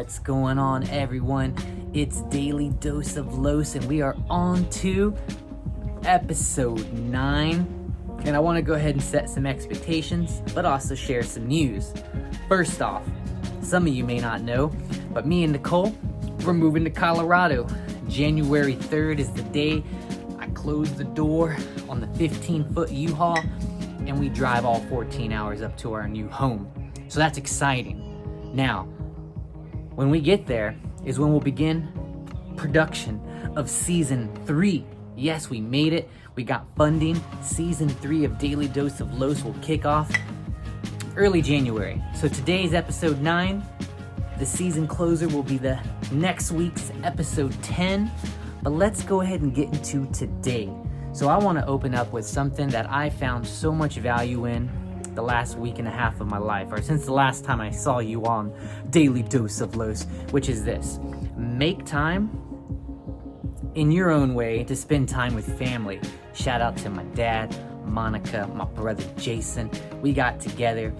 What's going on, everyone? It's Daily Dose of Los, and we are on to episode 9. And I want to go ahead and set some expectations, but also share some news. First off, some of you may not know, but me and Nicole, we're moving to Colorado. January 3rd is the day I close the door on the 15-foot U-Haul, and we drive all 14 hours up to our new home. So that's exciting. Now, when we get there is when we'll begin production of season 3. Yes, we made it. We got funding. Season 3 of Daily Dose of Los will kick off early January. So today's episode 9. The season closer will be the next week's episode 10. But let's go ahead and get into today. So I want to open up with something that I found so much value in the last week and a half of my life, or since the last time I saw you on Daily Dose of Los, which is this: make time in your own way to spend time with family. Shout out to my dad, Monica, my brother Jason. We got together,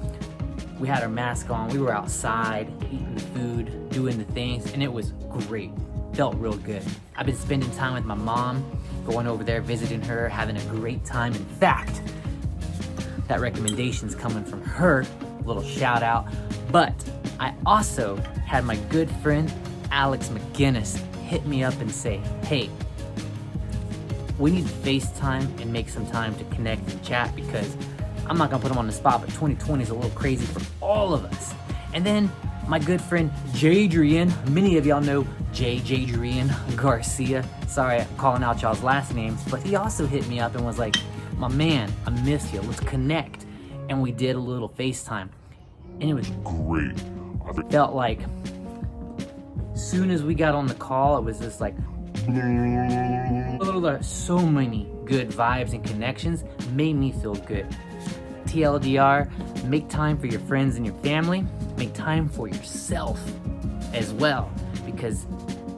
we had our mask on, we were outside eating the food, doing the things, and it was great. Felt real good. I've been spending time with my mom, going over there, visiting her, having a great time. In fact, that recommendation's coming from her, little shout out. But I also had my good friend Alex McGinnis hit me up and say, hey, we need to FaceTime and make some time to connect and chat, because I'm not gonna put him on the spot, but 2020 is a little crazy for all of us. And then my good friend Jadrian, many of y'all know Jadrian Garcia. Sorry, I'm calling out y'all's last names, but he also hit me up and was like, my man, I miss you, let's connect. And we did a little FaceTime, and it was great. It felt like soon as we got on the call, it was just like so many good vibes and connections. Made me feel good. TLDR, make time for your friends and your family. Make time for yourself as well, because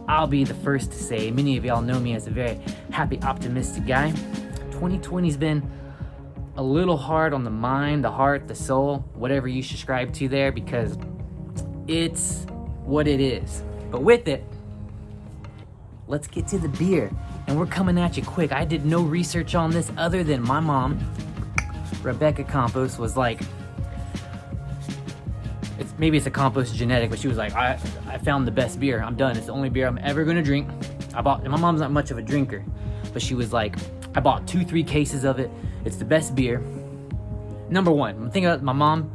I'll be the first to say, many of y'all know me as a very happy, optimistic guy. 2020's been a little hard on the mind, the heart, the soul, whatever you subscribe to there, because it's what it is. But with it, let's get to the beer. And we're coming at you quick. I did no research on this other than my mom, Rebecca Campos, was like, maybe it's a Campos genetic, but she was like, I found the best beer. I'm done. It's the only beer I'm ever gonna drink. And my mom's not much of a drinker, but she was like, I bought 2-3 cases of it. It's the best beer. Number one. I'm thinking about my mom.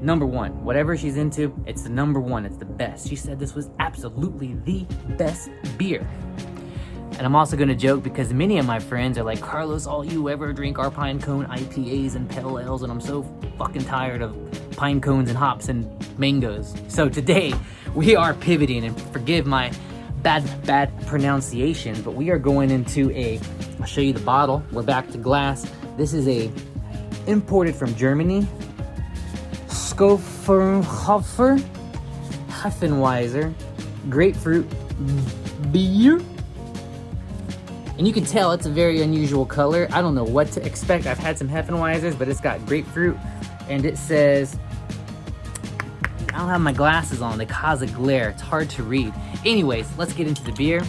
Number one. Whatever she's into, it's the number one. It's the best. She said this was absolutely the best beer. And I'm also gonna joke, because many of my friends are like, Carlos, all you ever drink are pine cone IPAs and pale ales, and I'm so fucking tired of pine cones and hops and mangoes. So today we are pivoting, and forgive my bad pronunciation, but we are going into I'll show you the bottle. We're back to glass. This is imported from Germany, Schofferhofer Heffenweiser grapefruit beer. And you can tell it's a very unusual color. I don't know what to expect. I've had some Heffenweisers, but it's got grapefruit, and it says, I don't have my glasses on, they cause a glare, it's hard to read. Anyways, let's get into the beer.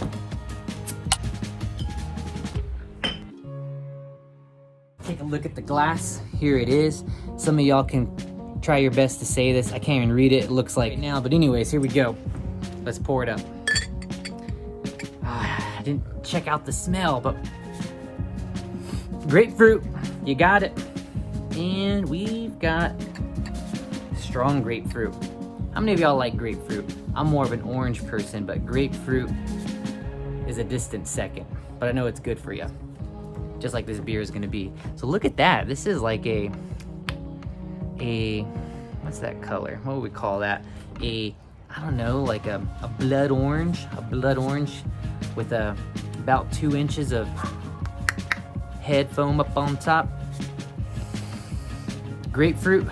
Take a look at the glass. Here it is. Some of y'all can try your best to say this. I can't even read it. It looks like now, but anyways, here we go. Let's pour it up. I didn't check out the smell, but grapefruit, you got it. And we've got strong grapefruit. How many of y'all like grapefruit? I'm more of an orange person, but grapefruit is a distant second. But I know it's good for you, just like this beer is gonna be. So look at that. This is like a what's that color? What would we call that? I don't know, like a blood orange with about 2 inches of head foam up on top. Grapefruit.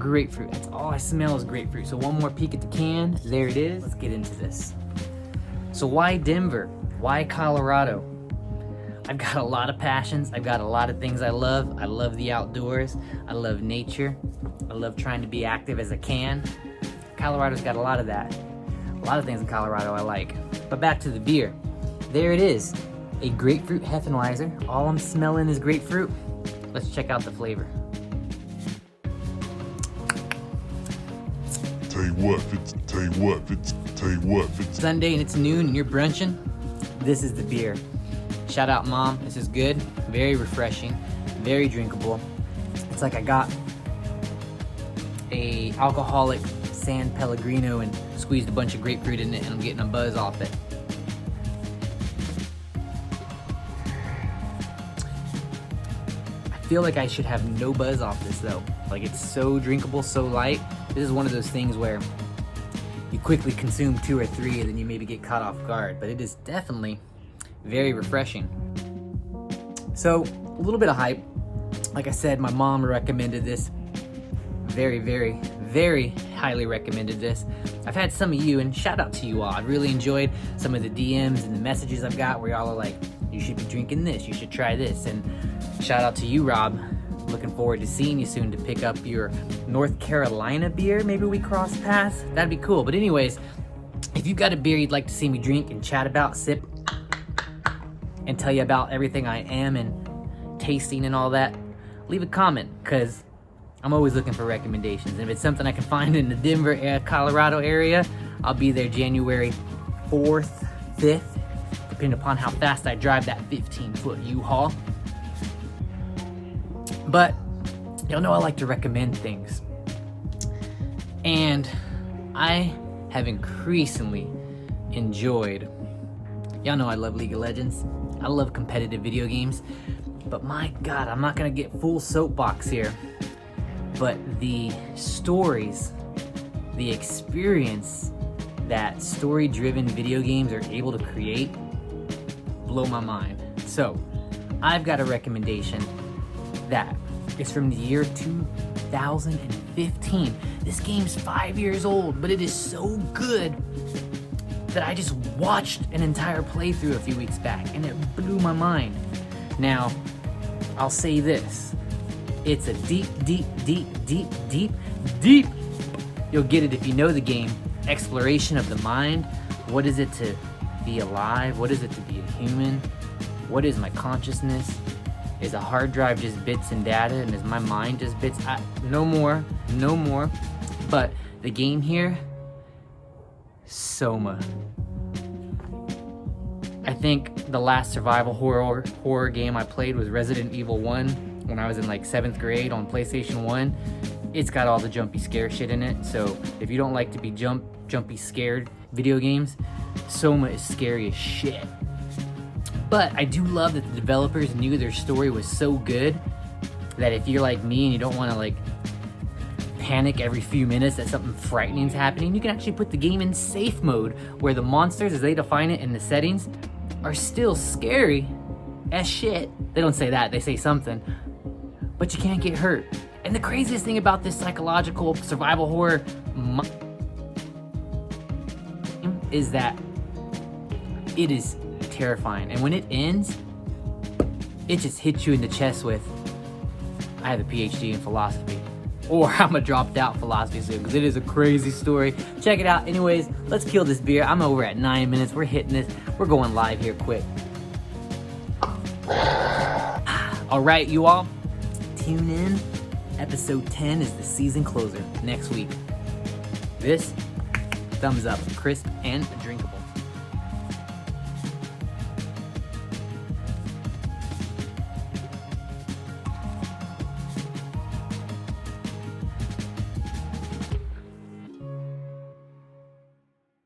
That's all I smell is grapefruit. So one more peek at the can. There it is. Let's get into this. So why Denver? Why Colorado? I've got a lot of passions. I've got a lot of things I love. I love the outdoors. I love nature. I love trying to be active as I can. Colorado's got a lot of that. A lot of things in Colorado I like. But back to the beer. There it is. A grapefruit Hefeweizen. All I'm smelling is grapefruit. Let's check out the flavor. Tell you what, if it's Sunday and it's noon and you're brunching, this is the beer. Shout out, Mom. This is good. Very refreshing. Very drinkable. It's like I got a alcoholic San Pellegrino and squeezed a bunch of grapefruit in it, and I'm getting a buzz off it. I feel like I should have no buzz off this though. Like, it's so drinkable, so light. This is one of those things where you quickly consume 2 or 3 and then you maybe get caught off guard, but it is definitely very refreshing. So, a little bit of hype. Like I said, my mom recommended this. Very, very, very highly recommended this. I've had some of you, and shout out to you all. I've really enjoyed some of the DMs and the messages I've got where y'all are like, you should be drinking this, you should try this. And shout out to you, Rob. Looking forward to seeing you soon to pick up your North Carolina beer. Maybe we cross paths. That'd be cool. But anyways, if you've got a beer you'd like to see me drink and chat about, sip, and tell you about everything I am and tasting and all that, leave a comment, because I'm always looking for recommendations. And if it's something I can find in the Denver, Colorado area, I'll be there January 4th, 5th, depending upon how fast I drive that 15-foot U-Haul. But y'all know I like to recommend things. And I have increasingly enjoyed, y'all know I love League of Legends. I love competitive video games. But my God, I'm not gonna get full soapbox here. But the stories, the experience that story-driven video games are able to create blow my mind. So, I've got a recommendation that is from the year 2015. This game's 5 years old, but it is so good that I just watched an entire playthrough a few weeks back, and it blew my mind. Now, I'll say this. It's a deep, you'll get it if you know the game, exploration of the mind. What is it to be alive? What is it to be a human? What is my consciousness? Is a hard drive just bits and data, and is my mind just bits? No more. But the game here, Soma. I think the last survival horror game I played was Resident Evil 1 when I was in like 7th grade on PlayStation 1. It's got all the jumpy scare shit in it, so if you don't like to be jumpy scared video games, Soma is scary as shit. But I do love that the developers knew their story was so good that if you're like me and you don't want to like panic every few minutes that something frightening is happening, you can actually put the game in safe mode, where the monsters, as they define it in the settings, are still scary as shit. They don't say that, they say something, but you can't get hurt. And the craziest thing about this psychological survival horror is that it is terrifying. And when it ends, it just hits you in the chest with, I have a PhD in philosophy. Or I'm a dropped out philosophy student, because it is a crazy story. Check it out. Anyways, let's kill this beer. I'm over at 9 minutes. We're hitting this. We're going live here quick. All right, you all, tune in. Episode 10 is the season closer next week. This, thumbs up, crisp and drinkable.